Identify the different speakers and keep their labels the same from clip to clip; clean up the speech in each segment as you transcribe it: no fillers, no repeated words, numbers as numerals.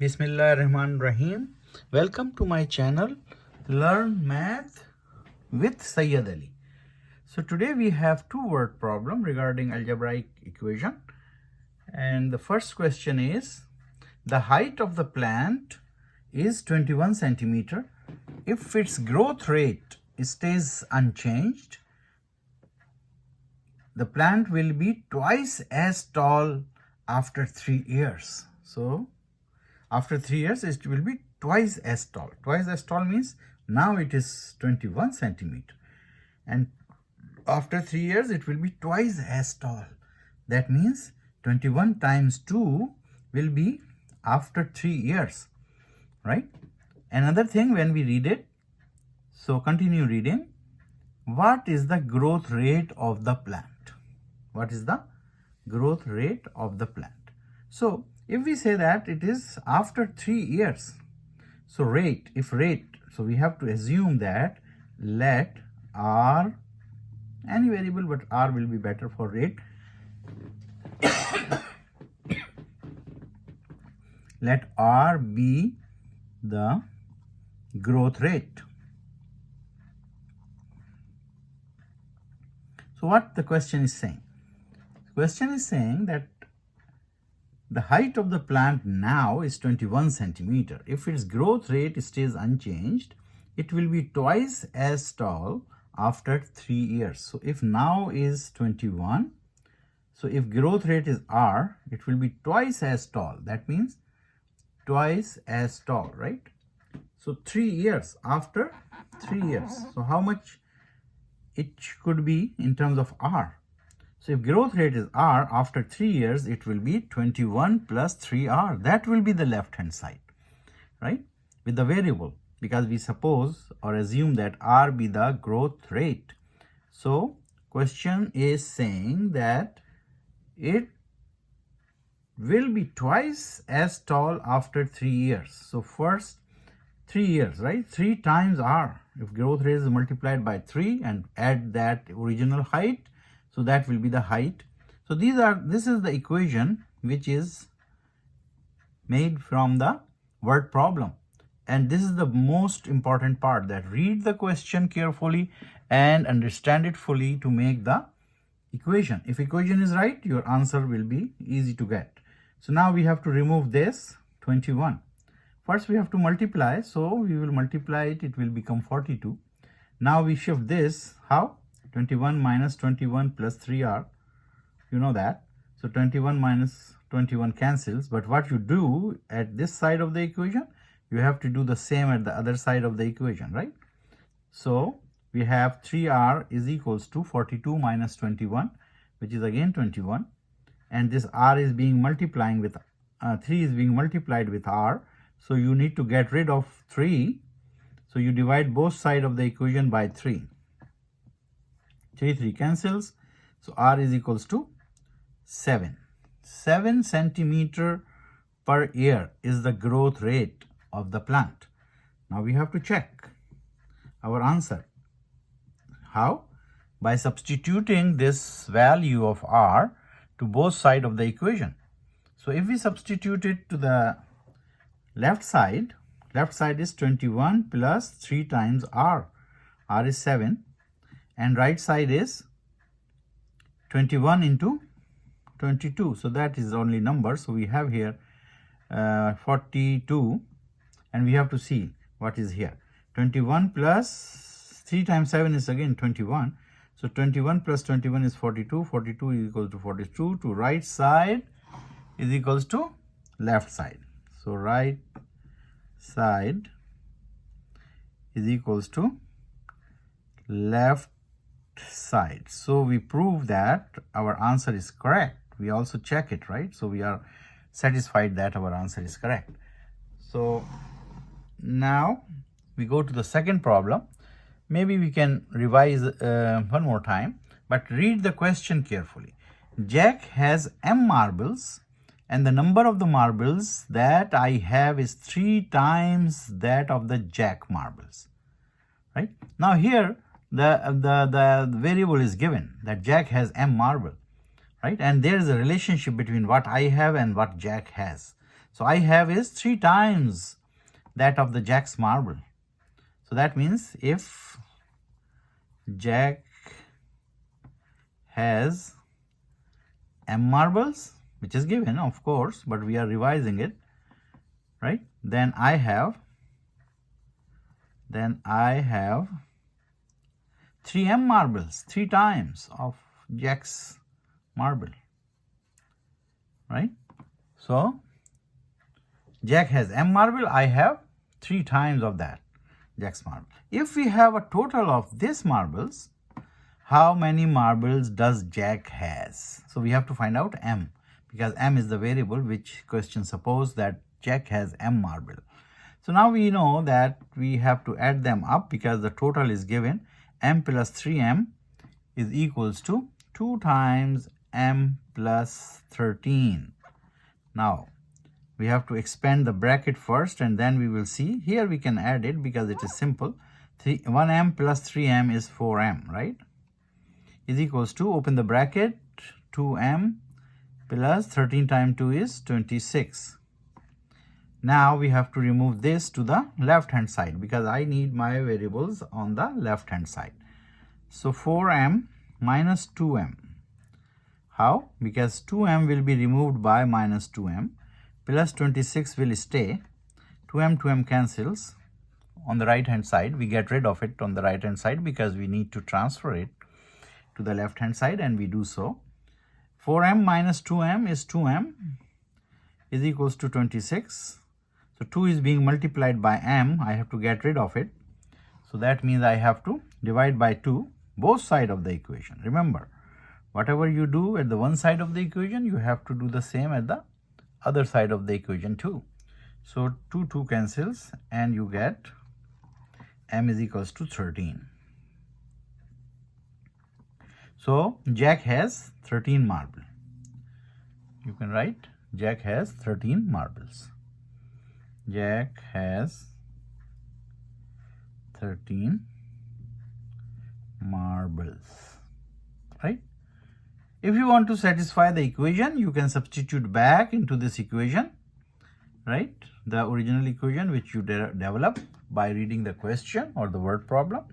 Speaker 1: Bismillahirrahmanirrahim. Welcome to my channel Learn Math with Sayyid Ali. So today we have two word problem regarding algebraic equation, and the first question is the height of the plant is 21 centimeter. If its growth rate stays unchanged, the plant will be twice as tall after 3 years. So after 3 years it will be twice as tall. Twice as tall means now it is 21 centimeter, and after 3 years it will be twice as tall. That means 21 times 2 will be after 3 years, right? Another thing, when we read it, so continue reading. What is the growth rate of the plant? What is the growth rate of the plant? So if we say that it is after 3 years, so rate, so we have to assume that let R, any variable but R will be better for rate, let R be the growth rate. So what the question is saying? The question is saying that the height of the plant now is 21 centimeter. If its growth rate stays unchanged, it will be twice as tall after 3 years. So if now is 21, so if growth rate is R, it will be twice as tall. That means twice as tall, right? So 3 years, after 3 years. So how much it could be in terms of R? So if growth rate is R, after 3 years, it will be 21 plus 3R. That will be the left hand side, right? With the variable, because we suppose or assume that R be the growth rate. So question is saying that it will be twice as tall after 3 years. So first 3 years, right? 3 times R. If growth rate is multiplied by 3 and add that original height, so that will be the height. So this is the equation which is made from the word problem. And this is the most important part, that read the question carefully and understand it fully to make the equation. If equation is right, your answer will be easy to get. So now we have to remove this 21. First we have to multiply, so we will multiply it, it will become 42. Now we shift this, how? 21 minus 21 plus 3R, you know that. So 21 minus 21 cancels, but what you do at this side of the equation, you have to do the same at the other side of the equation, right? So we have 3R is equals to 42 minus 21, which is again 21, and this R is being multiplying with 3 is being multiplied with R, so you need to get rid of 3, so you divide both sides of the equation by 3. 3 cancels, so R is equals to 7. 7 centimeter per year is the growth rate of the plant. Now we have to check our answer. How? By substituting this value of R to both sides of the equation. So if we substitute it to the left side is 21 plus 3 times R. R is 7. And right side is 21 into 22. So that is only number. So we have here 42, and we have to see what is here. 21 plus 3 times 7 is again 21. So 21 plus 21 is 42. 42 is equal to 42. To right side is equals to left side. So right side is equals to left side. So we prove that our answer is correct. We also check it, right? So we are satisfied that our answer is correct. So now we go to the second problem. Maybe we can revise one more time, but read the question carefully. Jack has M marbles, and the number of the marbles that I have is 3 times that of the Jack marbles, right? Now here the variable is given that Jack has M marble, right? And there is a relationship between what I have and what Jack has. So I have is 3 times that of the Jack's marble. So that means if Jack has M marbles, which is given of course, but we are revising it, right? Then I have 3M marbles, 3 times of Jack's marble, right? So Jack has M marble, I have 3 times of that Jack's marble. If we have a total of these marbles, how many marbles does Jack has? So we have to find out M, because M is the variable which question suppose that Jack has M marble. So now we know that we have to add them up because the total is given. M plus 3M is equals to 2 times M plus 13. Now we have to expand the bracket first and then we will see. Here we can add it because it is simple. 1M plus 3M is 4M, right? Is equals to, open the bracket, 2M plus 13 times 2 is 26. Now we have to remove this to the left hand side because I need my variables on the left hand side. So 4M minus 2M. How? Because 2M will be removed by minus 2M, plus 26 will stay. 2M cancels. On the right hand side, we get rid of it on the right hand side because we need to transfer it to the left hand side, and we do so. 4M minus 2M is 2M is equals to 26. So 2 is being multiplied by M. I have to get rid of it. So that means I have to divide by 2 both sides of the equation. Remember, whatever you do at the one side of the equation, you have to do the same at the other side of the equation too. So 2 cancels and you get M is equals to 13. So Jack has 13 marbles. You can write Jack has 13 marbles. Jack has 13 marbles, right? If you want to satisfy the equation, you can substitute back into this equation, right? The original equation which you develop by reading the question or the word problem.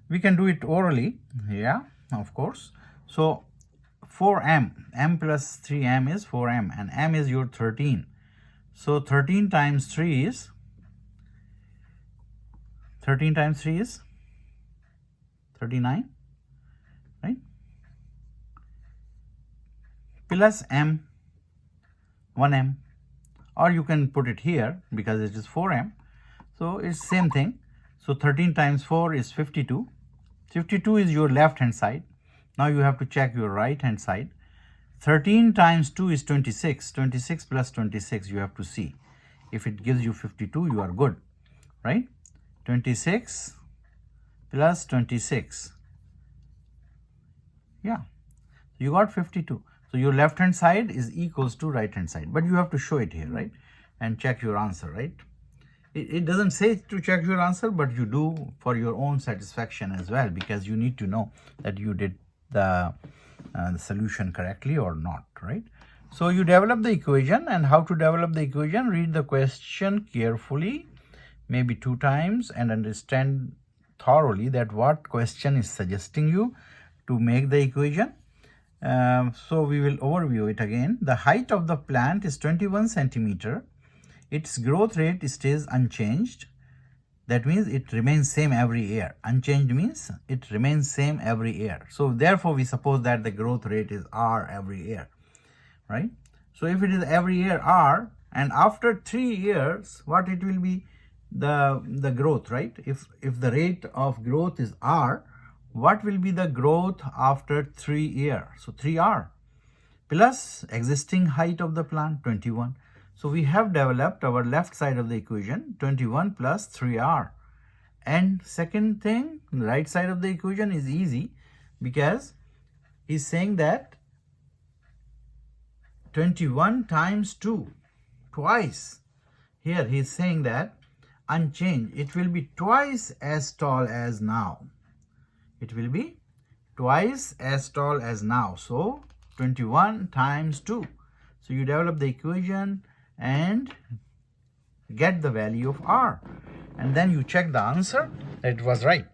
Speaker 1: We can do it orally, yeah, of course. So 4M, M plus 3M is 4M, and M is your 13. So 13 times 3 is 39, right? Plus M, 1M, or you can put it here because it is 4M. So it's same thing. So 13 times 4 is 52. 52 is your left hand side. Now you have to check your right hand side. 13 times 2 is 26. 26 plus 26 you have to see. If it gives you 52, you are good, right? 26 plus 26. Yeah, you got 52. So your left hand side is equals to right hand side. But you have to show it here, right? And check your answer, right? It doesn't say to check your answer, but you do for your own satisfaction as well, because you need to know that you did the solution correctly or not, right? So you develop the equation, and how to develop the equation, read the question carefully, maybe 2 times, and understand thoroughly that what question is suggesting you to make the equation. So we will overview it again. The height of the plant is 21 centimeter. Its growth rate stays unchanged. That means it remains same every year. Unchanged means it remains same every year. So therefore we suppose that the growth rate is R every year, right? So if it is every year R, and after 3 years, what it will be the growth, right? If the rate of growth is R, what will be the growth after 3 years? So 3R plus existing height of the plant, 21. So we have developed our left side of the equation, 21 plus 3R. And second thing, right side of the equation is easy because he's saying that 21 times 2, twice. Here he's saying that unchanged, it will be twice as tall as now. It will be twice as tall as now. So 21 times 2. So you develop the equation. and get the value of r, and then you check the answer that it was right.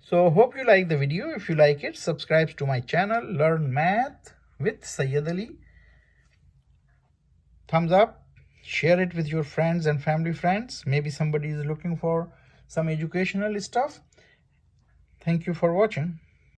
Speaker 1: So hope you like the video. If you like it, subscribe to my channel, Learn Math with Sayyid Ali. Thumbs up, share it with your friends and family friends. Maybe somebody is looking for some educational stuff. Thank you for watching.